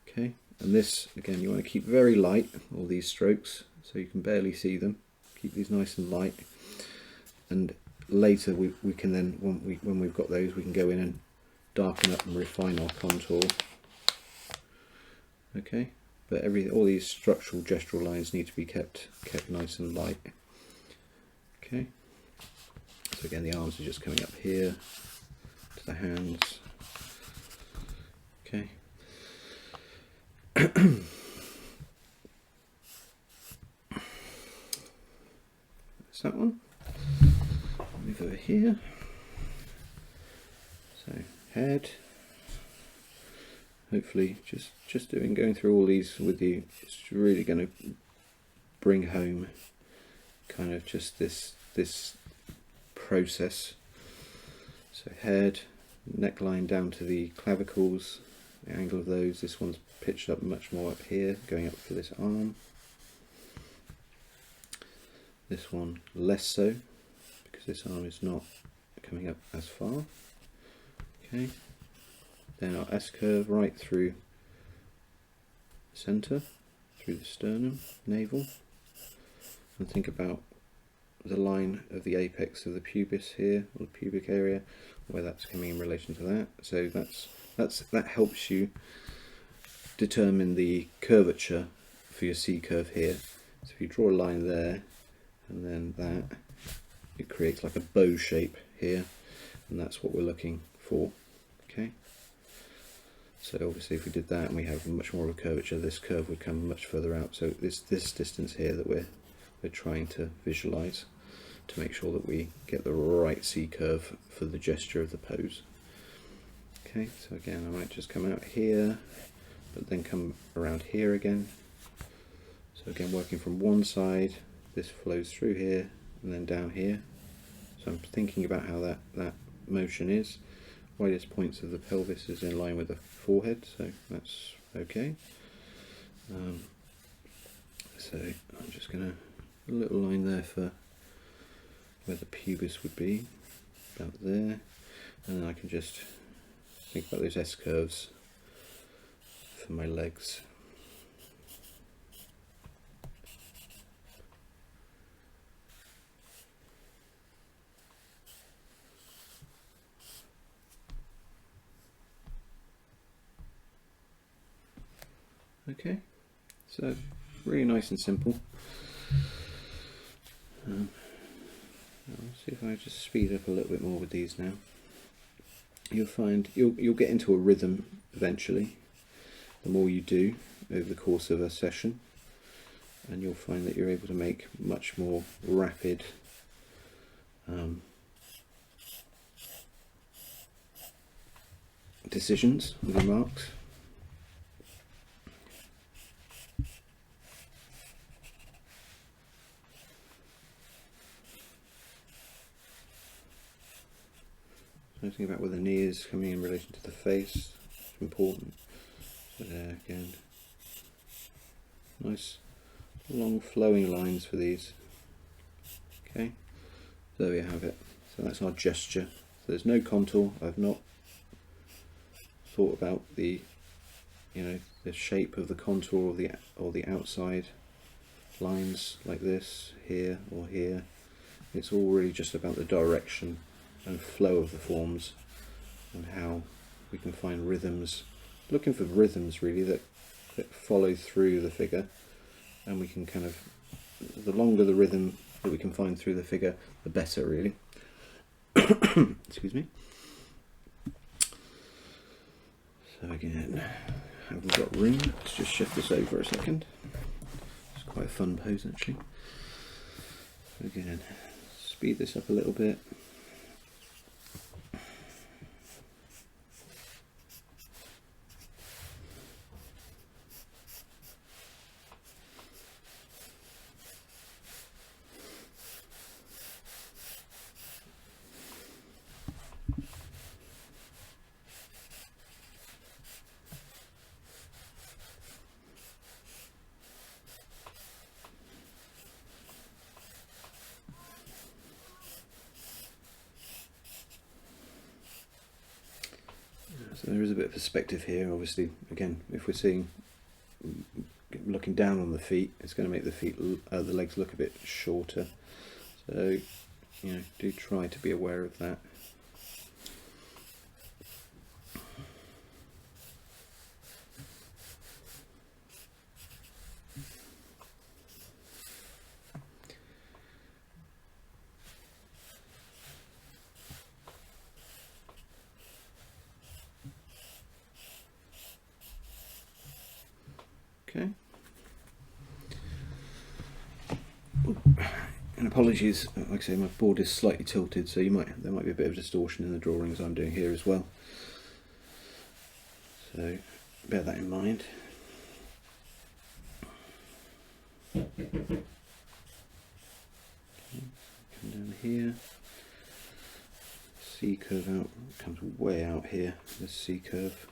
Okay, and this, again, you want to keep very light, all these strokes, so you can barely see them. Keep these nice and light, and later we can then, when we've got those, we can go in and darken up and refine our contour. Okay, but all these structural gestural lines need to be kept nice and light. Okay, so again, the arms are just coming up here to the hands. Okay. That one. Move over here. So head. Hopefully, just going through all these with you, it's really going to bring home kind of just this process. So head, neckline down to the clavicles. the angle of those. This one's pitched up much more up here, going up for this arm. This one less so, because this arm is not coming up as far. Okay, then our S curve right through the centre, through the sternum, navel, and think about the line of the apex of the pubis here, or the pubic area, where that's coming in relation to that. So that helps you determine the curvature for your C curve here. So if you draw a line there and then that, it creates like a bow shape here, and that's what we're looking for. Okay, so obviously if we did that and we have much more of a curvature, this curve would come much further out. So this distance here that we're trying to visualize to make sure that we get the right C curve for the gesture of the pose. Okay, so again I might just come out here but then come around here again. So again, working from one side, this flows through here and then down here. So I'm thinking about how that motion is. Widest points of the pelvis is in line with the forehead, so that's okay. So I'm just going to a little line there for where the pubis would be, about there, and then I can just think about those S curves for my legs. Okay, so really nice and simple. I'll see if I just speed up a little bit more with these now. You'll find you'll get into a rhythm eventually, the more you do over the course of a session, and you'll find that you're able to make much more rapid decisions with your marks. So think about where the knee is coming in relation to the face. It's important. So there again, nice long flowing lines for these. Okay, so there we have it. So that's our gesture. So there's no contour. I've not thought about the the shape of the contour or the outside lines like this here or here. It's all really just about the direction and flow of the forms and how we can find rhythms, looking for rhythms really that follow through the figure, and we can kind of, the longer the rhythm that we can find through the figure, the better really. Excuse me. So again, have we got room? Let's just shift this over a second. It's quite a fun pose actually. So again, speed this up a little bit. So there is a bit of perspective here. Obviously, again, if we're looking down on the feet, it's going to make the legs look a bit shorter. So, do try to be aware of that. Okay. And apologies, like I say, my board is slightly tilted, so there might be a bit of distortion in the drawings I'm doing here as well. So bear that in mind. Okay, come down here. C curve out, comes way out here, this C curve.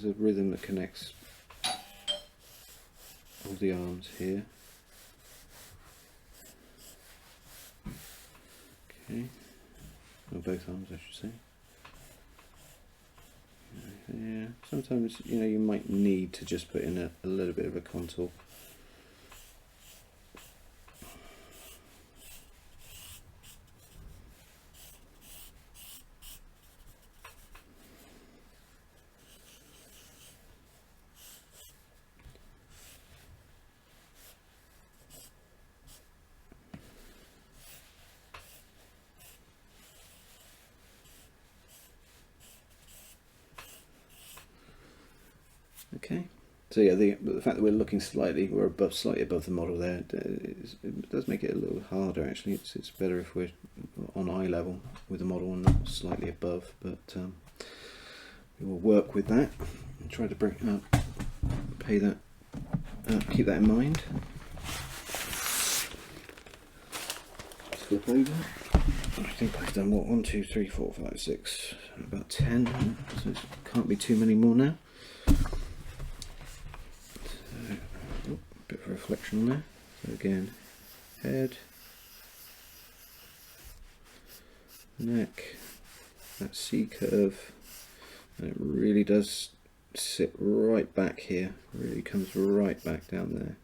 there's a rhythm that connects all the arms here. Okay, or both arms I should say. Yeah, sometimes you might need to just put in a little bit of a contour. Okay, so yeah, the fact that we're looking slightly above the model there, it does make it a little harder actually. It's better if we're on eye level with the model and not slightly above, but we will work with that and try to keep that in mind. Flip over. I think I've done what, 1, 2, 3, 4, 5, 6, about 10, so it can't be too many more now. Bit of reflection on there. So again, head, neck, that C curve, and it really does sit right back here. Really comes right back down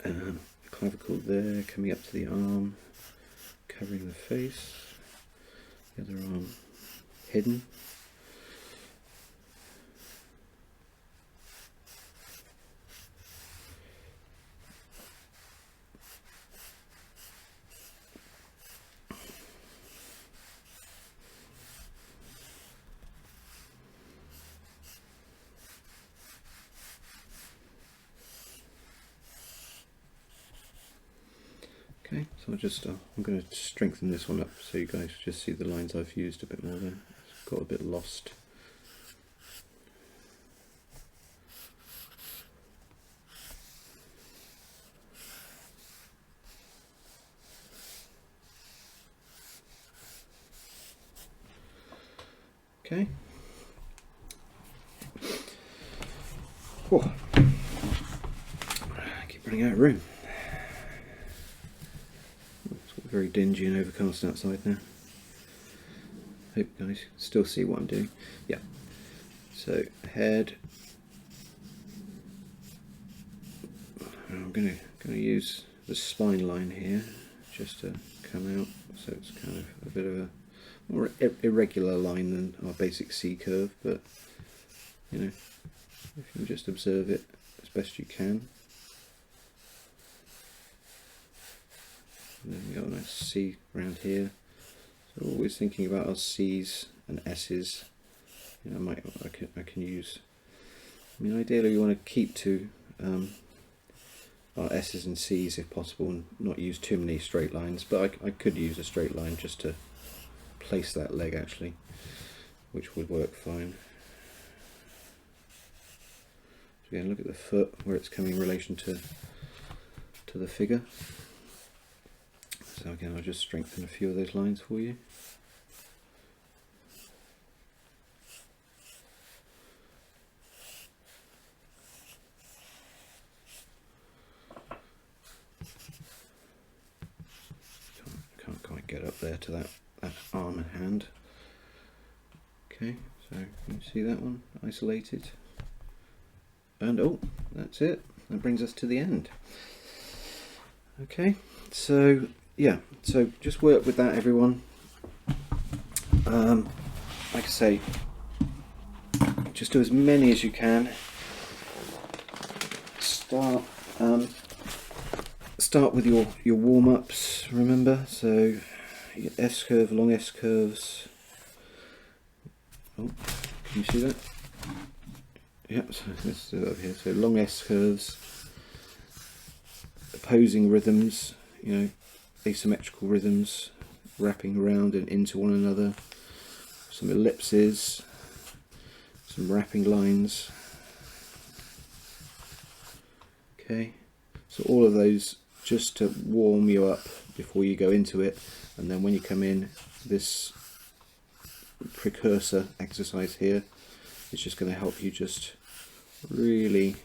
there. Clavicle there, coming up to the arm, covering the face. The other arm hidden. Okay, so I'm going to strengthen this one up so you guys just see the lines I've used a bit more there. It's got a bit lost. Okay. Whoa. I keep running out of room. Very dingy and overcast outside now. Hope you guys can still see what I'm doing. Yeah. So head. I'm going to use the spine line here just to come out, so it's kind of a bit of a more irregular line than our basic C curve, but if you just observe it as best you can. And then we got a nice C around here. So always thinking about our C's and S's. I can use. Ideally we want to keep to our S's and C's if possible, and not use too many straight lines. But I could use a straight line just to place that leg actually, which would work fine. So again, look at the foot where it's coming in relation to the figure. So again, I'll just strengthen a few of those lines for you. Can't quite get up there to that arm and hand. Okay, so you see that one isolated. And oh, that's it. That brings us to the end. Okay, so yeah, so just work with that, everyone. Like I say, just do as many as you can. Start with your warm-ups, remember, so your S curve, long S curves. Oh, can you see that? Yeah, so let's do it up here. So long S curves, opposing rhythms, asymmetrical rhythms, wrapping around and into one another, some ellipses, some wrapping lines. Okay, so all of those just to warm you up before you go into it, and then when you come in, this precursor exercise here It's just going to help you just really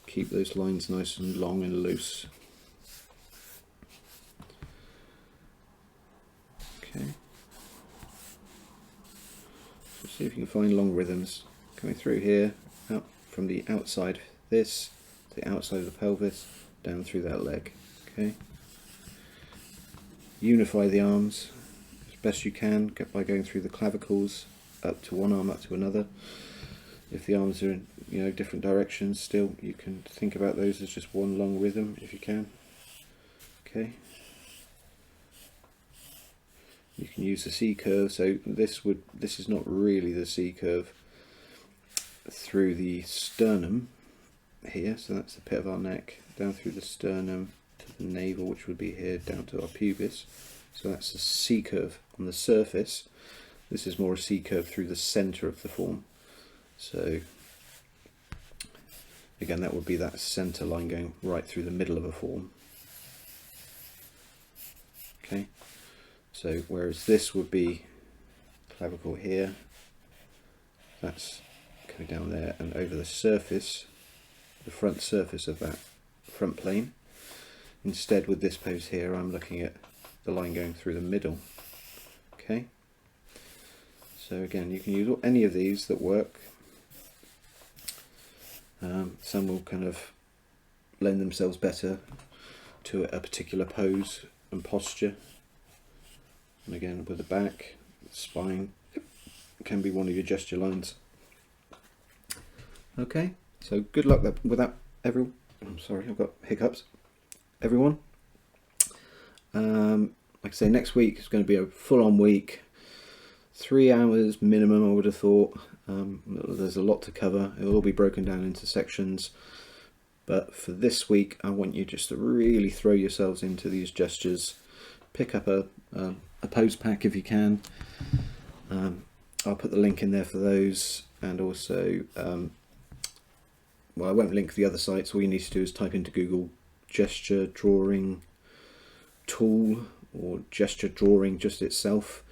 keep those lines nice and long and loose. Okay. So see if you can find long rhythms coming through here, out from the outside this, to the outside of the pelvis, down through that leg. Okay. Unify the arms as best you can by going through the clavicles, up to one arm, up to another. If the arms are in, you know, different directions, still you can think about those as just one long rhythm if you can. Okay. You can use the C curve, so this is not really the C curve through the sternum here, so that's the pit of our neck, down through the sternum to the navel, which would be here, down to our pubis. So that's the C curve on the surface. This is more a C curve through the centre of the form. So again, that would be that centre line going right through the middle of a form. Okay, so whereas this would be clavicle here, that's coming down there and over the surface, the front surface of that front plane. Instead, with this pose here, I'm looking at the line going through the middle. Okay, so again, you can use any of these that work. Some will kind of lend themselves better to a particular pose and posture, and again with the back, the spine can be one of your gesture lines. Okay, so good luck with that, everyone. I'm sorry, I've got hiccups. Everyone, like I say, next week is going to be a full-on week, 3 hours minimum I would have thought. There's a lot to cover. It will all be broken down into sections, but for this week I want you just to really throw yourselves into these gestures. Pick up a pose pack if you can. I'll put the link in there for those, and also well, I won't link the other sites. All you need to do is type into Google gesture drawing tool or gesture drawing just itself,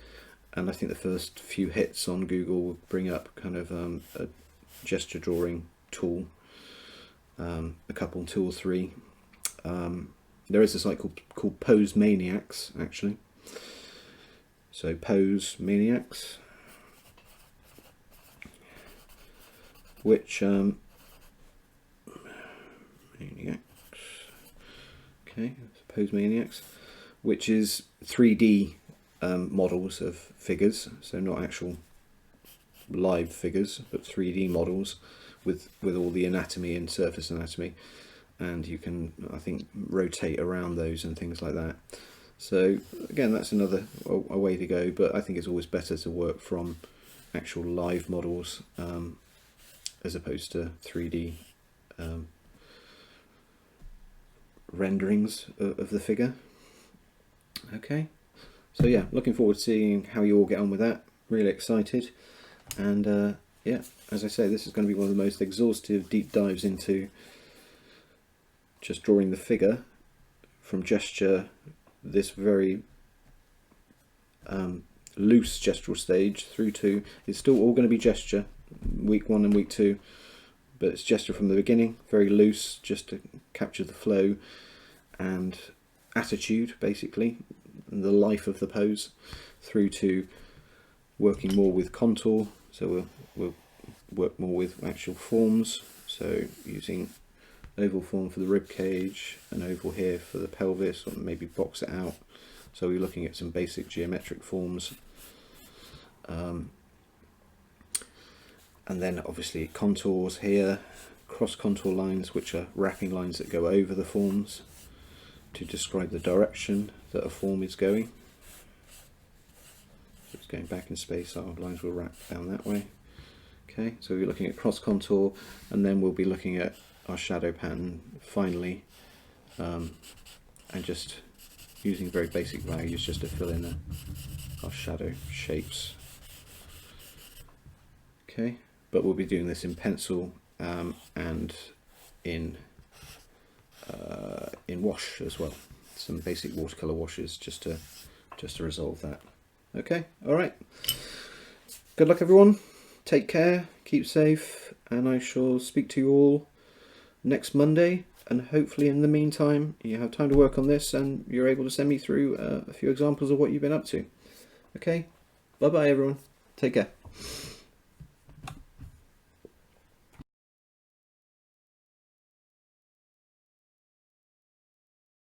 and I think the first few hits on Google will bring up kind of a gesture drawing tool, a couple, 2 or 3. There is a site called Pose Maniacs, actually. So Pose Maniacs, which Pose Maniacs, which is 3D models of figures, so not actual live figures, but 3D models with all the anatomy and surface anatomy, and you can, I think, rotate around those and things like that. So again, that's another a way to go, but I think it's always better to work from actual live models as opposed to 3D renderings of the figure. Okay, so yeah, looking forward to seeing how you all get on with that. Really excited, and yeah, as I say, this is going to be one of the most exhaustive deep dives into just drawing the figure from gesture, this very loose gestural stage, through to, it's still all going to be gesture, week 1 and week 2, but it's gesture from the beginning, very loose, just to capture the flow and attitude, basically, and the life of the pose, through to working more with contour. So we'll work more with actual forms, so using oval form for the rib cage, an oval here for the pelvis, or maybe box it out. So we're looking at some basic geometric forms, and then obviously contours here, cross contour lines, which are wrapping lines that go over the forms to describe the direction that a form is going. So it's going back in space, our lines will wrap down that way. Okay, so we're looking at cross contour, and then we'll be looking at our shadow pattern finally, and just using very basic values just to fill in our shadow shapes. Okay, but we'll be doing this in pencil and in wash as well. Some basic watercolor washes just to resolve that. Okay, all right. Good luck, everyone. take care, keep safe, and I shall speak to you all next Monday. And hopefully in the meantime you have time to work on this and you're able to send me through a few examples of what you've been up to. Okay, bye bye everyone, take care.